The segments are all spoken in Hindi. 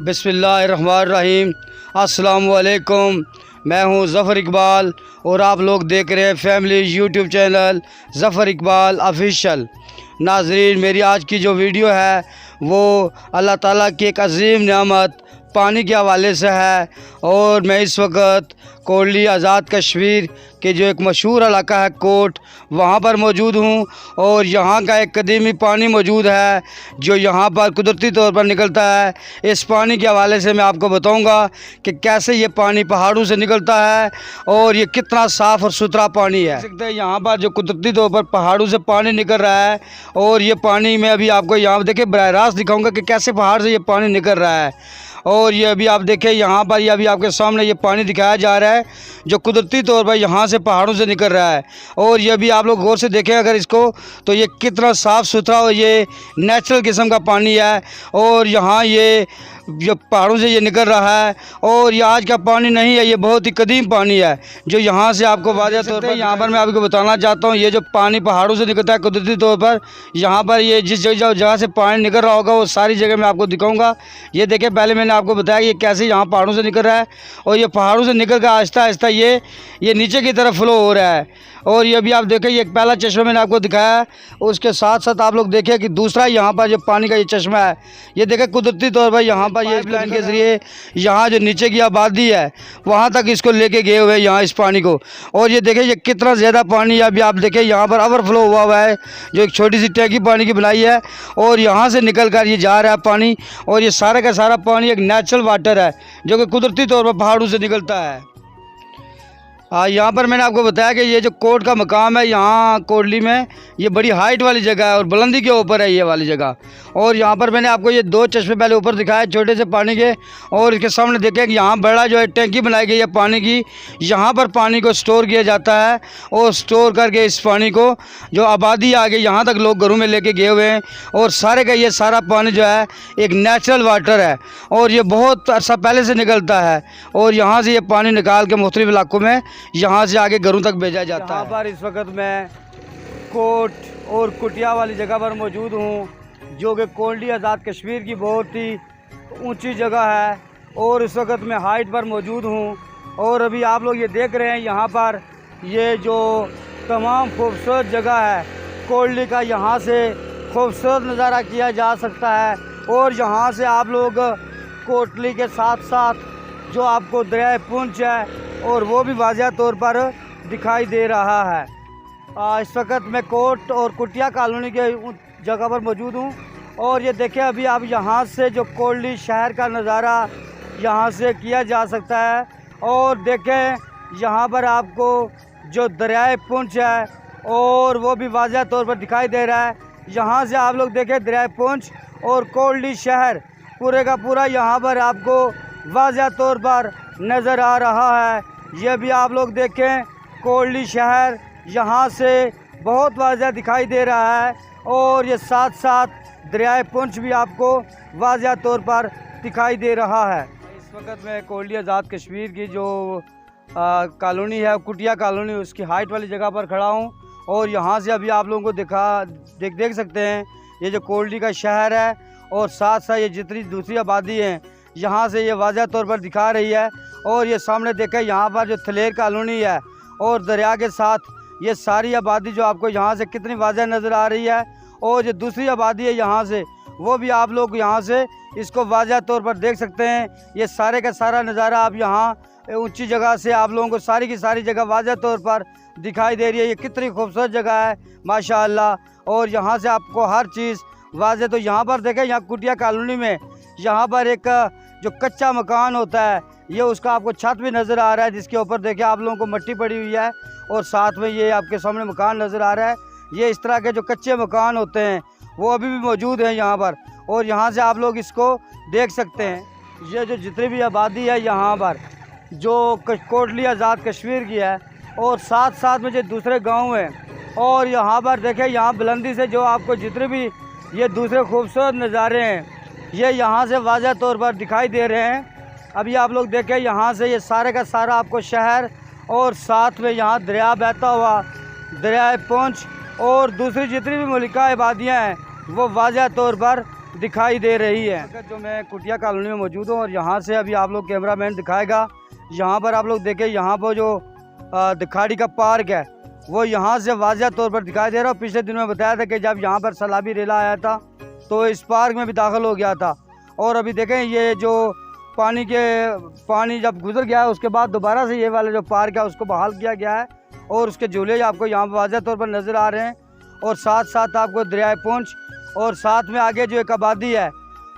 बिस्मिल्लाहिर्रहमानिर्रहीम। अस्सलामुअलैकुम। मैं हूं ज़फ़र इकबाल और आप लोग देख रहे हैं family YouTube channel Zafar Iqbal official. नाज़रीन, मेरी आज की जो वीडियो है वो अल्लाह ताला की एक अज़ीम नेमत पानी के हवाले से है। और मैं इस वक्त कोटली आज़ाद कश्मीर के जो एक मशहूर इलाका है कोट, वहाँ पर मौजूद हूँ। और यहाँ का एक कदीमी पानी मौजूद है जो यहाँ पर कुदरती तौर पर निकलता है। इस पानी के हवाले से मैं आपको बताऊँगा कि कैसे ये पानी पहाड़ों से निकलता है और ये कितना साफ़ और सुथरा पानी है। देख सकते हैं यहाँ पर जो कुदरती तौर पर पहाड़ों से पानी निकल रहा है। और ये पानी मैं अभी आपको यहाँ देखिए बराह रास्त दिखाऊँगा कि कैसे पहाड़ से ये पानी निकल रहा है। और ये अभी आप देखें यहाँ पर, ये अभी आपके सामने ये पानी दिखाया जा रहा है जो कुदरती तौर पर यहाँ से पहाड़ों से निकल रहा है। और ये भी आप लोग गौर से देखें अगर इसको, तो ये कितना साफ़ सुथरा और ये नेचुरल किस्म का पानी है। और यहाँ ये जो पहाड़ों से ये निकल रहा है और ये आज का पानी नहीं है, ये बहुत ही कदीम पानी है जो यहाँ से आपको वाज़ह तौर पर यहाँ पर मैं आपको बताना चाहता हूँ। ये जो पानी पहाड़ों से निकलता है कुदरती तौर पर, यहाँ पर ये जिस जगह से पानी निकल रहा होगा वो सारी जगह मैं आपको दिखाऊंगा। ये देखिए, पहले मैंने आपको बताया कि ये कैसे यहाँ पहाड़ों से निकल रहा है और ये पहाड़ों से निकल कर आहिस्ता आहिस्ता ये नीचे की तरफ फ्लो हो रहा है। और ये भी आप देखें, ये एक पहला चश्मा मैंने आपको दिखाया है, उसके साथ साथ आप लोग देखें कि दूसरा यहाँ पर जो पानी का ये चश्मा है, ये देखें कुदरती तौर पर यहाँ पर ये लाइन के ज़रिए यहाँ जो नीचे की आबादी है वहाँ तक इसको लेके गए हुए हैं यहाँ इस पानी को। और ये देखें ये कितना ज़्यादा पानी है। अभी आप देखें यहाँ पर ओवरफ्लो हुआ है जो एक छोटी सी टैंकी पानी की बनाई है और यहाँ से निकल कर ये जा रहा है पानी। और ये सारा का सारा पानी एक नेचुरल वाटर है जो कि कुदरती तौर पर पहाड़ों से निकलता है। यहाँ पर मैंने आपको बताया कि ये जो कोट का मकाम है यहाँ कोटली में, ये बड़ी हाइट वाली जगह है और बुलंदी के ऊपर है ये वाली जगह। और यहाँ पर मैंने आपको ये दो चश्मे पहले ऊपर दिखाए छोटे से पानी के, और इसके सामने देखें कि यहाँ बड़ा जो है टैंकी बनाई गई है पानी की। यहाँ पर पानी को स्टोर किया जाता है और स्टोर करके इस पानी को जो आबादी आ गई यहाँ तक लोग घरों में लेके गए हुए हैं। और सारे का ये सारा पानी जो है एक नेचुरल वाटर है और ये बहुत अर्सा पहले से निकलता है। और यहाँ से ये पानी निकाल के मुख्तलिफ इलाकों में यहाँ से आगे घरों तक भेजा जाता है। यहाँ पर इस वक्त मैं कोट और कुटिया वाली जगह पर मौजूद हूँ जो कि कोटली आज़ाद कश्मीर की बहुत ही ऊंची जगह है। और इस वक्त मैं हाइट पर मौजूद हूँ। और अभी आप लोग ये देख रहे हैं यहाँ पर ये जो तमाम खूबसूरत जगह है कोटली का, यहाँ से खूबसूरत नज़ारा किया जा सकता है। और यहाँ से आप लोग कोटली के साथ साथ जो आपको दरिया पुंछ है और वो भी वाज़ह तौर पर दिखाई दे रहा है। इस वक्त मैं कोट और कुटिया कॉलोनी के जगह पर मौजूद हूँ। और ये देखें, अभी आप यहाँ से जो कोटली शहर का नज़ारा यहाँ से किया जा सकता है। और देखें यहाँ पर आपको जो दरिया पुंछ है और वो भी वाज़ह तौर पर दिखाई दे रहा है। यहाँ से आप लोग देखें दरिया पुंछ और कोटली शहर पूरे का पूरा यहाँ पर आपको वाज़ह तौर पर नज़र आ रहा है। ये भी आप लोग देखें कोटली शहर यहाँ से बहुत वाज़ह दिखाई दे रहा है। और ये साथ साथ दरिया पुंछ भी आपको वाज़ह तौर पर दिखाई दे रहा है। इस वक्त मैं कोटली आज़ाद कश्मीर की जो कॉलोनी है कुटिया कॉलोनी, उसकी हाइट वाली जगह पर खड़ा हूँ। और यहाँ से अभी आप लोगों को देख सकते हैं ये जो कोटली का शहर है और साथ साथ ये जितनी दूसरी आबादी है यहाँ से ये वाज़ह तौर पर दिखा रही है। और ये सामने देखें यहाँ पर जो थलेर कॉलोनी है और दरिया के साथ ये सारी आबादी जो आपको यहाँ से कितनी वाज़ह नज़र आ रही है। और जो दूसरी आबादी है यहाँ से, वो भी आप लोग यहाँ से इसको वाज़ह तौर पर देख सकते हैं। ये सारे का सारा नज़ारा आप यहाँ ऊंची जगह से आप लोगों को सारी की सारी जगह वाज़ह तौर पर दिखाई दे रही है। ये कितनी खूबसूरत जगह है माशाअल्लाह। और यहाँ से आपको हर चीज़ वाज़ह, तो यहाँ पर देखें यहाँ कुटिया कॉलोनी में यहाँ पर एक जो कच्चा मकान होता है ये उसका आपको छत भी नज़र आ रहा है जिसके ऊपर देखिए आप लोगों को मिट्टी पड़ी हुई है। और साथ में ये आपके सामने मकान नज़र आ रहा है। ये इस तरह के जो कच्चे मकान होते हैं वो अभी भी मौजूद हैं यहाँ पर। और यहाँ से आप लोग इसको देख सकते हैं। ये जो जितनी भी आबादी है यहाँ पर जो कोटली आज़ाद कश्मीर की है और साथ साथ में जो दूसरे गाँव हैं। और यहाँ पर देखें यहाँ बुलंदी से जो आपको जितने भी ये दूसरे खूबसूरत नज़ारे हैं ये यहाँ से वाज़ह तौर पर दिखाई दे रहे हैं। अभी आप लोग देखें यहाँ से ये सारे का सारा आपको शहर और साथ में यहाँ दरिया बहता हुआ दरिया पुंछ और दूसरी जितनी भी मुल्का आबादियाँ हैं वो वाज़ह तौर पर दिखाई दे रही है। जो मैं कुटिया कॉलोनी में मौजूद हूँ और यहाँ से अभी आप लोग कैमरामैन दिखाएगा, यहाँ पर आप लोग देखें, यहाँ पर जो दिखाड़ी का पार्क है वो यहाँ से वाज़ह तौर पर दिखाई दे रहा है। पिछले दिनों में बताया था कि जब यहाँ पर सैलाबी रेला आया था तो इस पार्क में भी दाखिल हो गया था। और अभी देखें ये जो पानी जब गुजर गया है उसके बाद दोबारा से ये वाला जो पार्क है उसको बहाल किया गया है और उसके झूले आपको यहाँ पर वाज़ह तौर पर नज़र आ रहे हैं। और साथ साथ आपको दरियाए पुंछ और साथ में आगे जो एक आबादी है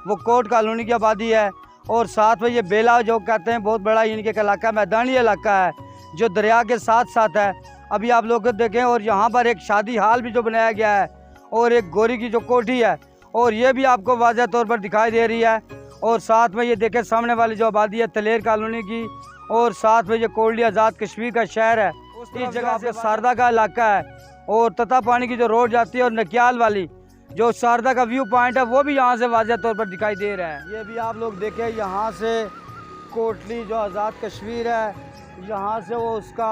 वो कोट कॉलोनी की आबादी है। और साथ में ये बेला जो कहते हैं बहुत बड़ा इनके इलाका, मैदानी इलाका है जो दरिया के साथ साथ है। अभी आप लोग देखें और यहाँ पर एक शादी हाल भी जो बनाया गया है और एक गोरी की जो कोठी है और ये भी आपको वाज़ह तौर पर दिखाई दे रही है। और साथ में ये देखें सामने वाली जो आबादी है तलेर कॉलोनी की, और साथ में ये कोल्डी आज़ाद कश्मीर का शहर है। इस जगह से सारदा का इलाका है और तता पानी की जो रोड जाती है और नकियाल वाली जो सारदा का व्यू पॉइंट है वो भी यहाँ से वाज़ह तौर पर दिखाई दे रहा है। ये भी आप लोग देखें, यहाँ से कोटली जो आज़ाद कश्मीर है यहाँ से वो उसका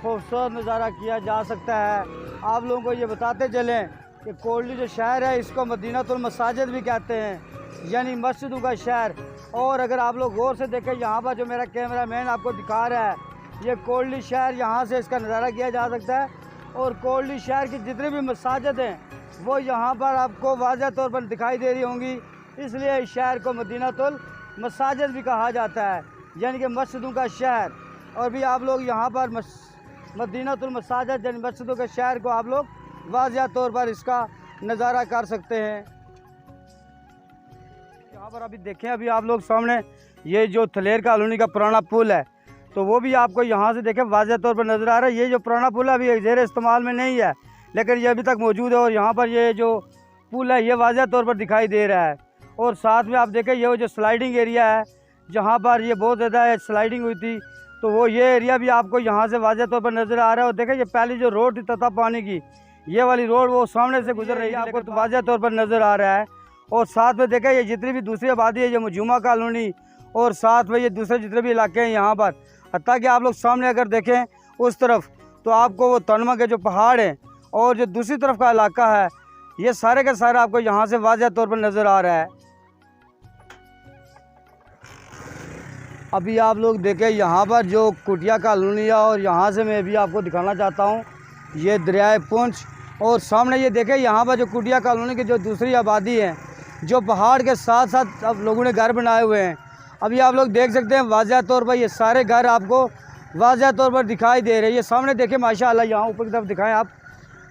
खूबसूरत नज़ारा किया जा सकता है। आप लोगों को ये बताते चलें कि कोटली जो शहर है इसको मदीनातुल मसाजिद भी कहते हैं, यानी मस्जिदों का शहर। और अगर आप लोग गौर से देखें, यहाँ पर जो मेरा कैमरामैन आपको दिखा रहा है ये कोटली शहर, यहाँ से इसका नज़ारा किया जा सकता है। और कोटली शहर की जितनी भी मसाजिद हैं वो यहाँ पर आपको वाज़ह तौर पर दिखाई दे रही होंगी, इसलिए इस शहर को मदीनातुल मसाजिद भी कहा जाता है, यानी कि मस्जिदों का शहर। और भी आप लोग यहाँ पर मदीनातुल मसाजिद यानी मस्जिदों के शहर को आप लोग वाज़ह तौर पर इसका नज़ारा कर सकते हैं। यहाँ पर अभी देखें, अभी आप लोग सामने ये जो थलेर कॉलोनी का पुराना पुल है तो वो भी आपको यहाँ से देखें वाज़ह तौर पर नज़र आ रहा है। ये जो पुराना पुल है अभी ज़ेर इस्तेमाल में नहीं है लेकिन ये अभी तक मौजूद है और यहाँ पर ये जो पुल है ये वाज़ह तौर पर दिखाई दे रहा है। और साथ में आप देखें ये जो स्लाइडिंग एरिया है जहाँ पर ये बहुत ज़्यादा स्लाइडिंग हुई थी तो वो ये एरिया भी आपको यहाँ से वाज़ह तौर पर नज़र आ रहा है। और देखें ये पहली जो रोड थी तता पानी की, ये वाली रोड वो सामने से गुजर रही है, आपको तो वाज़ह तौर पर नज़र आ रहा है। और साथ में देखें ये जितनी भी दूसरी आबादी है, ये मजूमा कॉलोनी और साथ में ये दूसरे जितने भी इलाके हैं यहाँ पर, हत्ता कि आप लोग सामने अगर देखें उस तरफ तो आपको वो तनमा के जो पहाड़ हैं और जो दूसरी तरफ का इलाका है ये सारे का सारा आपको यहाँ से वाज़ह तौर पर नज़र आ रहा है। अभी आप लोग देखें यहाँ पर जो कुटिया कॉलोनी है और यहाँ से मैं भी आपको दिखाना चाहता हूँ ये दरियाए पुंछ। और सामने ये देखें यहाँ पर जो कुटिया कॉलोनी की जो दूसरी आबादी है जो पहाड़ के साथ साथ अब लोगों ने घर बनाए हुए हैं। अभी आप लोग देख सकते हैं वाज़ह तौर पर ये सारे घर आपको वाज़ह तौर पर दिखाई दे रहे हैं। ये सामने देखें माशाल्लाह, यहाँ ऊपर की तरफ दिखाएं आप,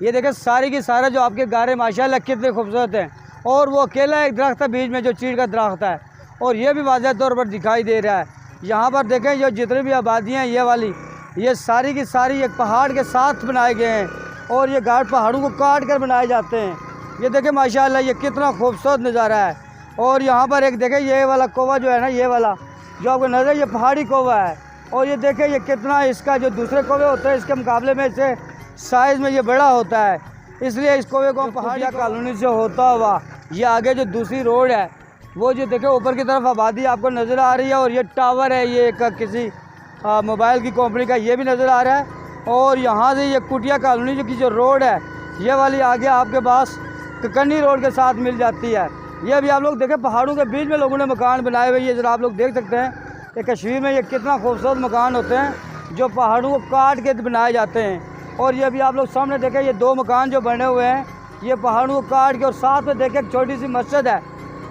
ये देखें सारे के सारे जो आपके घर है माशाल्लाह कितने खूबसूरत हैं। और वो अकेला एक दरख्त है बीच में जो चीड़ का दरख्त है और ये भी वाज़ह तौर पर दिखाई दे रहा है। यहाँ पर देखें जो जितनी भी आबादियाँ हैं ये वाली, ये सारी की सारी एक पहाड़ के साथ बनाए गए हैं और ये घाट पहाड़ों को काट कर बनाए जाते हैं। ये देखें माशाल्लाह ये कितना खूबसूरत नज़ारा है। और यहाँ पर एक देखें ये वाला कोवा जो है ना, ये वाला जो आपको नज़र, ये पहाड़ी कोवा है। और ये देखें ये कितना इसका जो दूसरे कोवे होते हैं इसके मुकाबले में से साइज़ में ये बड़ा होता है, इसलिए इस कोवे को पहाड़ी कॉलोनी से होता हुआ ये आगे जो दूसरी रोड है वो जो देखें ऊपर की तरफ आबादी आपको नज़र आ रही है। और ये टावर है ये एक किसी मोबाइल की कंपनी का, ये भी नज़र आ रहा है। और यहाँ से ये कुटिया कॉलोनी की जो रोड है ये वाली आगे आपके पास ककन्नी रोड के साथ मिल जाती है। ये भी आप लोग देखें पहाड़ों के बीच में लोगों ने मकान बनाए हुए, ये जरा आप लोग देख सकते हैं कि कश्मीर में ये कितना खूबसूरत मकान होते हैं जो पहाड़ों को काट के बनाए जाते हैं। और ये भी आप लोग सामने देखें ये दो मकान जो बने हुए हैं ये पहाड़ों को काट के, और साथ में देखें एक छोटी सी मस्जिद है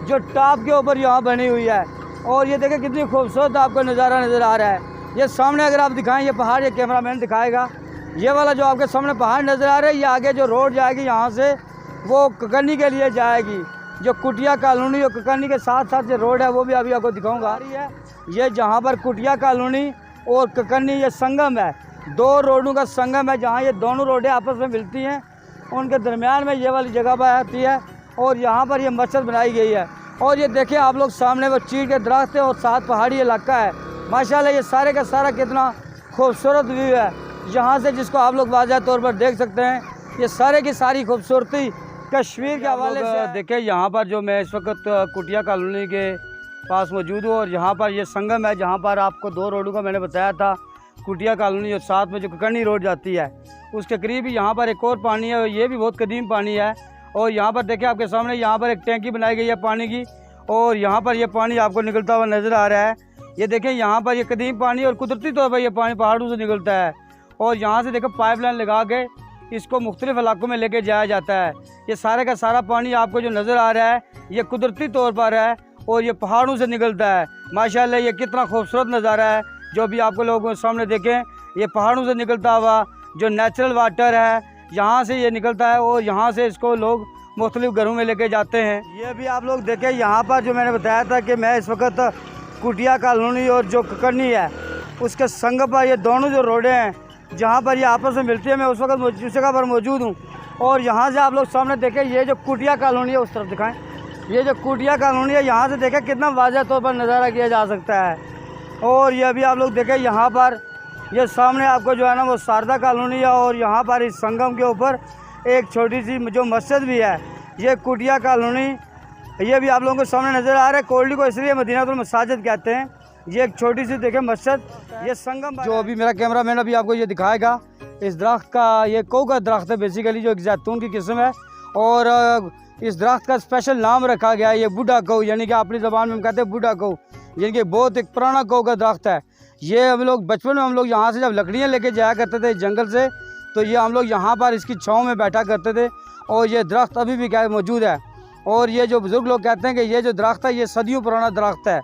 जो टॉप के ऊपर यहाँ बनी हुई है। और ये देखें कितनी खूबसूरत आपको नज़ारा नज़र आ रहा है। ये सामने अगर आप दिखाएं ये पहाड़, ये कैमरामैन दिखाएगा, ये वाला जो आपके सामने पहाड़ नज़र आ रहा है ये आगे जो रोड जाएगी यहाँ से वो ककन्नी के लिए जाएगी। जो कुटिया कॉलोनी और ककन्नी के साथ साथ जो रोड है वो भी अभी आपको दिखाऊंगा। ये जहाँ पर कुटिया कॉलोनी और ककन्नी ये संगम है, दो रोडों का संगम है जहाँ ये दोनों रोडें आपस में मिलती हैं, उनके दरमियान में ये वाली जगह पर आती है और यहाँ पर ये मस्जिद बनाई गई है। और ये देखें आप लोग सामने वो चीड़ के दरख्त है और साथ पहाड़ी इलाका है। माशाल्लाह ये सारे का सारा कितना खूबसूरत व्यू है यहाँ से, जिसको आप लोग वाज़ह तौर पर देख सकते हैं। ये सारे की सारी खूबसूरती कश्मीर के हवाले से देखें। यहाँ पर जो मैं इस वक्त कुटिया कॉलोनी के पास मौजूद हूँ और यहाँ पर ये संगम है जहाँ पर आपको दो रोडों का मैंने बताया था, कुटिया कॉलोनी और साथ में जो ककन्नी रोड जाती है उसके करीब ही यहाँ पर एक और पानी है, ये भी बहुत कदीम पानी है और यहाँ पर देखिए आपके सामने यहाँ पर एक टैंकी बनाई गई है पानी की, और यहाँ पर ये पानी आपको निकलता हुआ नज़र आ रहा है। ये देखें यहाँ पर ये कदीम पानी और कुदरती तौर पर ये पानी पहाड़ों से निकलता है, और यहाँ से देखो पाइपलाइन लगा के इसको मुख्तलिफ इलाकों में लेके जाया जाता है। ये सारे का सारा पानी आपको जो नज़र आ रहा है ये कुदरती तौर पर है और ये पहाड़ों से निकलता है। माशाल्लाह ये कितना खूबसूरत नज़ारा है जो भी आपको लोगों के सामने देखें। ये पहाड़ों से निकलता हुआ जो नेचुरल वाटर है यहाँ से ये निकलता है, और यहाँ से इसको लोग मुख्तलिफ घरों में लेके जाते हैं। ये भी आप लोग देखें यहाँ पर जो मैंने बताया था कि मैं इस वक्त कुटिया कॉलोनी और जो ककरनी है उसके संग पर ये दोनों जो रोडें हैं जहाँ पर ये आपस में मिलती है, मैं उस वक्त उस जगह पर मौजूद हूँ। और यहाँ से आप लोग सामने देखें ये जो कुटिया कॉलोनी है उस तरफ दिखाएं, ये जो कुटिया कॉलोनी है यहाँ से देखें कितना वाज़ह तौर पर नज़ारा किया जा सकता है। और ये अभी आप लोग देखें यहाँ पर ये सामने आपको जो है ना वो शारदा कॉलोनी है, और यहाँ पर इस संगम के ऊपर एक छोटी सी जो मस्जिद भी है ये कुटिया कॉलोनी, ये भी आप लोगों को सामने नज़र आ रहा है। कोल्डी को इसलिए मदीनातुल मसाजिद कहते हैं। ये एक छोटी सी देखें मस्जिद, ये संगम जो अभी मेरा कैमरा मैन अभी आपको ये दिखाएगा। इस दरख्त का ये कौ का दरख्त है बेसिकली, जो एक जैतून की किस्म है, और इस दरख्त का स्पेशल नाम रखा गया है ये बूढ़ा कौ, यानी कि अपनी ज़बान में हम कहते हैं बूढ़ा कौ, यानी कि बहुत एक पुराना कौ का दरख्त है। ये हम लोग बचपन में हम लोग यहाँ से जब लकड़ियाँ लेके जाया करते थे जंगल से, तो ये हम लोग यहाँ पर इसकी छाँव में बैठा करते थे, और ये दरख्त अभी भी क्या मौजूद है। और ये जो बुज़ुर्ग लोग कहते हैं कि ये जो दरख्त है ये सदियों पुराना दरख्त है,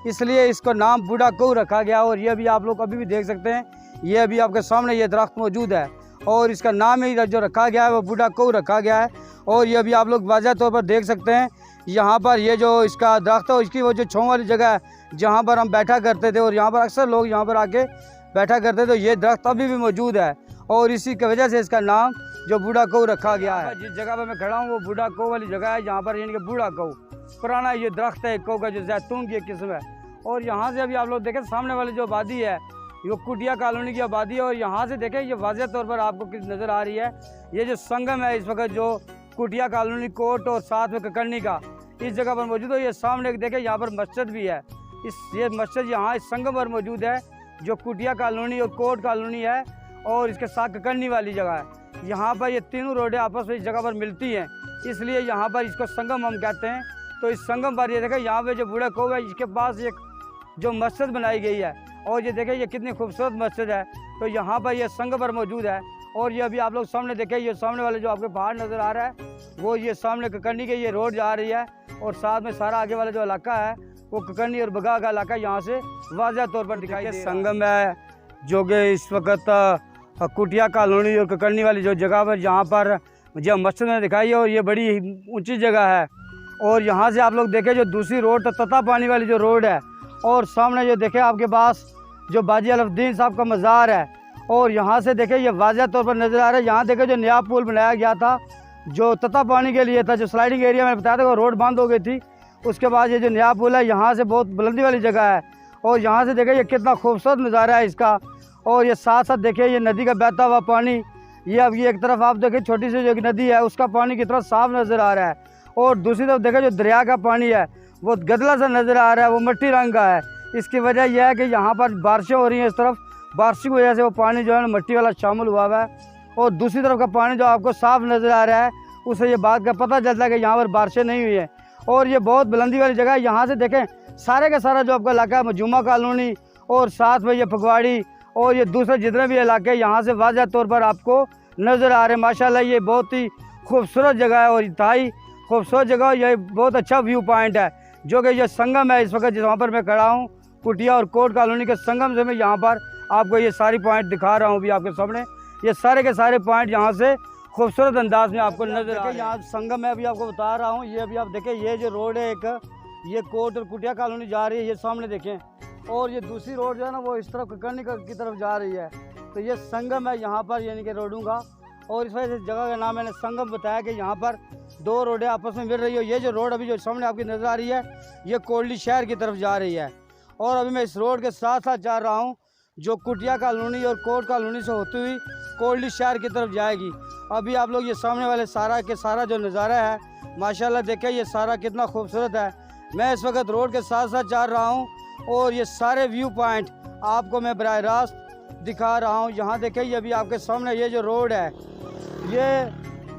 इसलिए इसका नाम बूढ़ा कौ रखा गया। और ये भी आप लोग अभी भी देख सकते हैं, ये अभी आपके सामने ये दरख्त मौजूद है, और इसका नाम ही जो रखा गया है वो बूढ़ा कौ रखा गया है। और ये अभी आप लोग वाज़ह तौर पर देख सकते हैं यहाँ पर ये जो इसका दरख्त है इसकी वो जो छाँव वाली जगह है जहाँ पर हम बैठा करते थे, और यहाँ पर अक्सर लोग यहाँ पर आके बैठा करते थे, तो ये दरख्त अभी भी मौजूद है, और इसी की वजह से इसका नाम जो बूढ़ा कौ रखा गया है। जिस जगह पर मैं खड़ा हूँ वो बूढ़ा कौ वाली जगह है, यहाँ पर यानी कि बूढ़ा कौ पुराना ये दरख्त है कौ का जो जैतून की एक किस्म है। और यहाँ से अभी आप लोग देखें सामने वाली जो आबादी है ये कुटिया कॉलोनी की आबादी है, और यहाँ से देखें ये वाज़ह तौर पर आपको किस नज़र आ रही है ये जो संगम है इस वक्त जो कुटिया कॉलोनी कोट और साथ में ककरनी का इस जगह पर मौजूद है। ये सामने देखें यहाँ पर मस्जिद भी है, ये मस्जिद यहाँ इस संगम पर मौजूद है जो कुटिया कॉलोनी और कोट कॉलोनी है, और इसके साथ ककरनी वाली जगह है। यहाँ पर ये तीनों रोडें आपस में इस जगह पर मिलती हैं, इसलिए यहाँ पर इसको संगम हम कहते हैं। तो इस संगम पर ये देखें यहाँ पे जो बूढ़ा कौ है इसके पास एक जो मस्जिद बनाई गई है, और ये देखें ये कितनी खूबसूरत मस्जिद है। तो यहाँ पर ये संगम पर मौजूद है। और ये अभी आप लोग सामने देखें ये सामने वाले जो आपके पहाड़ नज़र आ रहा है वो ये सामने ककरनी के ये रोड जा रही है, और साथ में सारा आगे वाला जो इलाका है वो ककरनी और बगा का इलाका यहाँ से वाज़ह तौर पर दिखाई दे। संगम है जो कि इस वक्त कुटिया कॉलोनी और ककरनी वाली जो जगह पर जहाँ पर मुझे मस्जिद में दिखाई है, और ये बड़ी ऊंची जगह है। और यहाँ से आप लोग देखें जो दूसरी रोड तता पानी वाली जो रोड है, और सामने जो देखें आपके पास जो बाजी अलफदीन साहब का मज़ार है, और यहाँ से देखें ये वाज़ह तौर पर नज़र आ रहा है। यहाँ देखें जो नया पुल बनाया गया था जो तता पानी के लिए था, जो स्लाइडिंग एरिया में बताया था वो रोड बंद हो गई थी, उसके बाद ये जो नया पुल है यहाँ से बहुत बुलंदी वाली जगह है, और यहाँ से देखें ये कितना खूबसूरत नज़ारा है इसका। और ये साथ साथ देखें ये नदी का बहता हुआ पानी, ये अब ये एक तरफ आप देखें छोटी सी जो नदी है उसका पानी कितना साफ़ नज़र आ रहा है, और दूसरी तरफ देखें जो दरिया का पानी है वो गदला सा नज़र आ रहा है, वो मिट्टी रंग का है। इसकी वजह यह है कि यहाँ पर बारिशें हो रही हैं, इस तरफ बारिश की वजह से वो पानी जो है मिट्टी वाला शामिल हुआ है, और दूसरी तरफ का पानी जो आपको साफ़ नज़र आ रहा है उससे ये बात का पता चलता है कि यहाँ पर बारिशें नहीं हुई हैं। और ये बहुत बुलंदी वाली जगह है। यहाँ से देखें सारे का सारा जो आपका इलाका है मजूमा कॉलोनी और साथ में ये फगवाड़ी और ये दूसरे जितने भी इलाके यहाँ से वाज़ह तौर पर आपको नज़र आ रहे हैं। माशाल्लाह ये बहुत ही खूबसूरत जगह है, और इंतहाई खूबसूरत जगह, ये बहुत अच्छा व्यू पॉइंट है जो कि ये संगम है इस वक्त जहाँ पर मैं खड़ा हूँ कुटिया और कोट कॉलोनी के संगम से मैं यहाँ पर आपको ये सारी पॉइंट दिखा रहा हूँ अभी आपके सामने। ये सारे के सारे पॉइंट यहाँ से खूबसूरत अंदाज में आपको नजर आ रहे हैं। यहाँ संगम में अभी आपको बता रहा हूँ, ये अभी आप देखें ये जो रोड है एक ये कोट और कुटिया कॉलोनी जा रही है, ये सामने देखें, और ये दूसरी रोड जो है ना वो इस तरफ ककरनी की तरफ जा रही है। तो ये संगम है यहाँ पर यानी कि रोडों का, और इस वजह से जगह का नाम मैंने संगम बताया कि यहाँ पर दो रोडें आपस में मिल रही है। ये जो रोड अभी जो सामने आपकी नज़र आ रही है ये कोल्डी शहर की तरफ जा रही है, और अभी मैं इस रोड के साथ साथ जा रहा हूँ जो कुटिया कॉलोनी और कोट कॉलोनी से होती हुई कोल्डी शहर की तरफ जाएगी। अभी आप लोग ये सामने वाले सारा के सारा जो नज़ारा है माशाल्लाह देखें, ये सारा कितना खूबसूरत है। मैं इस वक्त रोड के साथ साथ जा रहा हूँ और ये सारे व्यू पॉइंट आपको मैं बराह रास्त दिखा रहा हूँ। यहाँ देखें ये अभी आपके सामने ये जो रोड है ये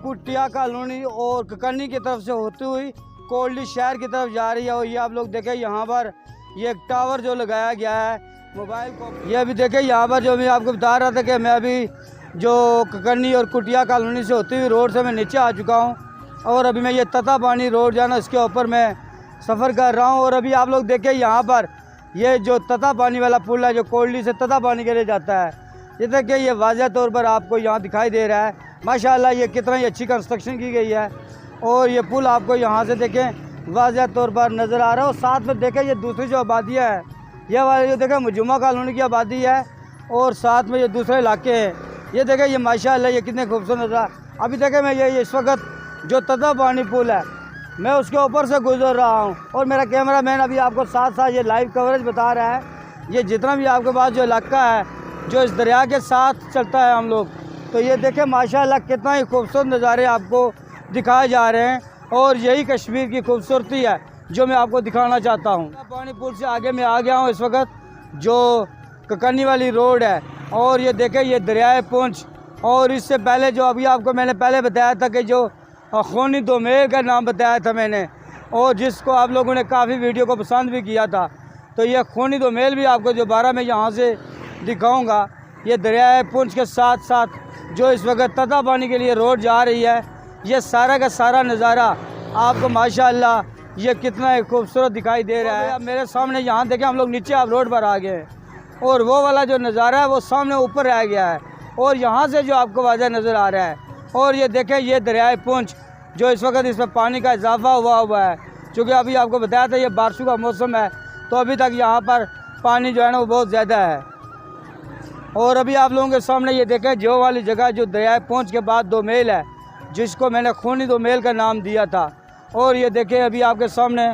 कुटिया कॉलोनी और ककन्नी की तरफ से होती हुई कोल्डी शहर की तरफ जा रही है। और ये आप लोग देखें यहाँ पर ये एक टावर जो लगाया गया है मोबाइल को, ये अभी देखें यहाँ पर जो मैं आपको बता रहा था कि मैं अभी जो ककन्नी और कुटिया कॉलोनी से होती हुई रोड से मैं नीचे आ चुका हूँ और अभी मैं ये ततापानी रोड जाना इसके ऊपर मैं सफ़र कर रहा हूँ। और अभी आप लोग देखें यहाँ पर ये जो ततापानी वाला पुल है जो कोल्डी से ततापानी के लिए जाता है, ये देखिए ये वाज़ह तौर पर आपको यहाँ दिखाई दे रहा है। माशाल्लाह ये कितना ही अच्छी कंस्ट्रक्शन की गई है और ये पुल आपको यहाँ से देखें वाज़ह तौर पर नज़र आ रहा है। और साथ में देखें ये दूसरी जो आबादियाँ है, ये वाली जो देखें मुजुमा कॉलोनी की आबादी है और साथ में ये दूसरे इलाके हैं। ये देखें ये माशाल्लाह ये कितने खूबसूरत नज़र आ। अभी देखें मैं ये इस वक्त जो ततापानी पुल है मैं उसके ऊपर से गुजर रहा हूँ और मेरा कैमरा मैन अभी आपको साथ साथ ये लाइव कवरेज बता रहा है। ये जितना भी आपके पास जो इलाका है जो इस दरिया के साथ चलता है हम लोग, तो ये देखें माशाल्लाह कितना ही खूबसूरत नज़ारे आपको दिखाए जा रहे हैं और यही कश्मीर की खूबसूरती है जो मैं आपको दिखाना चाहता हूँ। पानी पुल से आगे मैं आ गया हूँ इस वक्त जो ककन्नी वाली रोड है और ये देखें ये दरियाए पुंछ। और इससे पहले जो अभी आपको मैंने पहले बताया था कि जो खूनी दोमेल का नाम बताया था मैंने और जिसको आप लोगों ने काफ़ी वीडियो को पसंद भी किया था, तो ये खूनी दोमेल भी आपको दोबारा मैं यहाँ से दिखाऊंगा। ये दरियाए पुंछ के साथ साथ जो इस वक्त ततापानी के लिए रोड जा रही है, ये सारा का सारा नज़ारा आपको माशाल्लाह ये कितना खूबसूरत दिखाई दे रहा है। अब मेरे सामने यहाँ देखें हम लोग नीचे आप रोड पर आ गए हैं और वो वाला जो नज़ारा है वो सामने ऊपर रह गया है और यहाँ से जो आपको वाज़ह नज़र आ रहा है। और ये देखें ये दरियाए पुंछ जो इस वक्त इसमें पानी का इजाफा हुआ है, चूँकि अभी आपको बताया था ये बारिशों का मौसम है तो अभी तक यहाँ पर पानी जो है ना वो बहुत ज़्यादा है। और अभी आप लोगों के सामने ये देखें जो वाली जगह जो दरियाए पुंछ के बाद दोमेल है जिसको मैंने खूनी दोमेल का नाम दिया था। और ये देखें अभी आपके सामने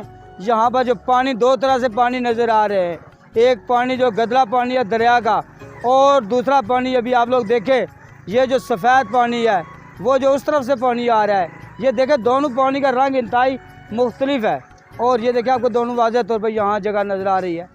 यहाँ पर जो पानी दो तरह से पानी नज़र आ रहे हैं, एक पानी जो गदला पानी है दरिया का और दूसरा पानी अभी आप लोग देखें ये जो सफ़ेद पानी है वो जो उस तरफ से पानी आ रहा है। ये देखें दोनों पानी का रंग इंतहाई मुख्तलिफ है और ये देखें आपको दोनों वाज़ह तौर पर यहाँ जगह नज़र आ रही है।